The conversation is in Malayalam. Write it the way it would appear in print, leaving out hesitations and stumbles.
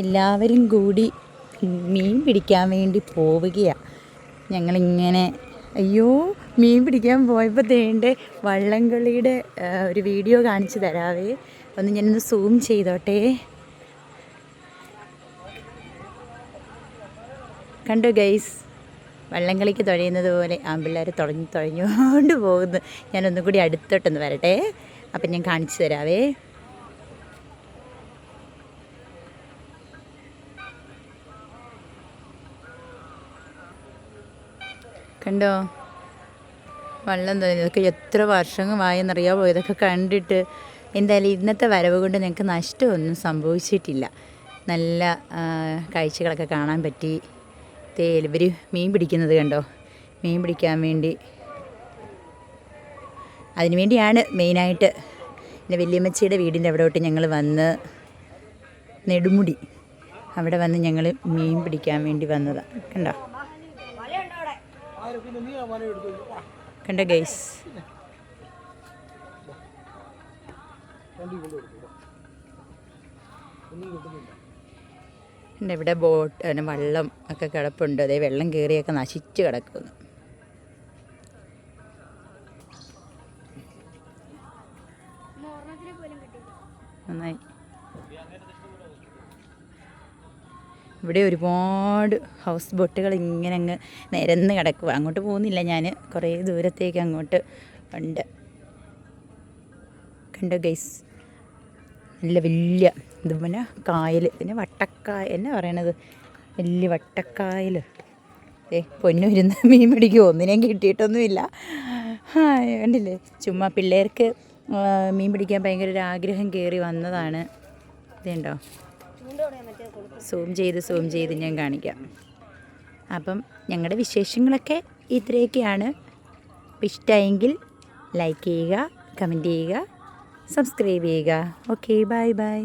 എല്ലാവരും കൂടി മീൻ പിടിക്കാൻ വേണ്ടി പോവുകയാണ്. ഞങ്ങളിങ്ങനെ അയ്യോ മീൻ പിടിക്കാൻ പോയപ്പോൾ തേണ്ട വള്ളംകളിയുടെ ഒരു വീഡിയോ കാണിച്ചു തരാവേ. ഒന്ന് ഞാനൊന്ന് സൂം ചെയ്തോട്ടെ. കണ്ടോ ഗൈസ്, വള്ളംകളിക്ക് തുഴയുന്നത് പോലെ ആൺപിള്ളേർ തുഴഞ്ഞുകൊണ്ട് പോകുന്നു. ഞാനൊന്നും കൂടി അടുത്തോട്ടൊന്ന് വരട്ടെ, അപ്പം ഞാൻ കാണിച്ചു തരാവേ. കണ്ടോ വള്ളം തുഴഞ്ഞു. ഇതൊക്കെ എത്ര വർഷങ്ങളായെന്നറിയാമോ ഇതൊക്കെ കണ്ടിട്ട്. എന്തായാലും ഇന്നത്തെ വരവ് കൊണ്ട് ഞങ്ങൾക്ക് നഷ്ടമൊന്നും സംഭവിച്ചിട്ടില്ല. നല്ല കാഴ്ചകളൊക്കെ കാണാൻ പറ്റി. ഇവർ മീൻ പിടിക്കുന്നത് കണ്ടോ, മീൻ പിടിക്കാൻ വേണ്ടി അതിനു വേണ്ടിയാണ് മെയിനായിട്ട് എൻ്റെ വല്യമ്മച്ചിയുടെ വീടിൻ്റെ അവിടോട്ട് ഞങ്ങൾ വന്ന്, നെടുമുടി അവിടെ വന്ന് ഞങ്ങൾ മീൻ പിടിക്കാൻ വേണ്ടി വന്നതാണ്. കണ്ടോ കണ്ടോ ഗൈസ്. ഇവിടെ ബോട്ട് വള്ളം ഒക്കെ കിടപ്പുണ്ട്. അതേ വെള്ളം കയറിയൊക്കെ നശിച്ച് കിടക്കുന്നു. നന്നായി. ഇവിടെ ഒരുപാട് ഹൗസ് ബോട്ടുകൾ ഇങ്ങനെ അങ്ങ് നിരന്ന് കിടക്കുക. അങ്ങോട്ട് പോകുന്നില്ല ഞാൻ, കുറേ ദൂരത്തേക്ക് അങ്ങോട്ട് ഉണ്ട്. കണ്ടോ ഗൈസ്, നല്ല വലിയ ഇത് പിന്നെ കായൽ, പിന്നെ വട്ടക്കായ എന്നാ പറയണത്, വലിയ വട്ടക്കായൽ. പൊന്നൂരുന്ന് മീൻ പിടിക്കുമോ, ഒന്നിനെയും കിട്ടിയിട്ടൊന്നുമില്ല. കണ്ടില്ലേ, ചുമ്മാ പിള്ളേർക്ക് മീൻ പിടിക്കാൻ ഭയങ്കര ഒരു ആഗ്രഹം കയറി വന്നതാണ്. ഇതുണ്ടോ, സൂം ചെയ്ത് ഞാൻ കാണിക്കാം. അപ്പം ഞങ്ങളുടെ വിശേഷങ്ങളൊക്കെ ഇത്രയൊക്കെയാണ്. ഇഷ്ടമായെങ്കിൽ ലൈക്ക് ചെയ്യുക, കമൻറ്റ് ചെയ്യുക, സബ്സ്ക്രൈബ് ചെയ്യുക. Okay, bye bye.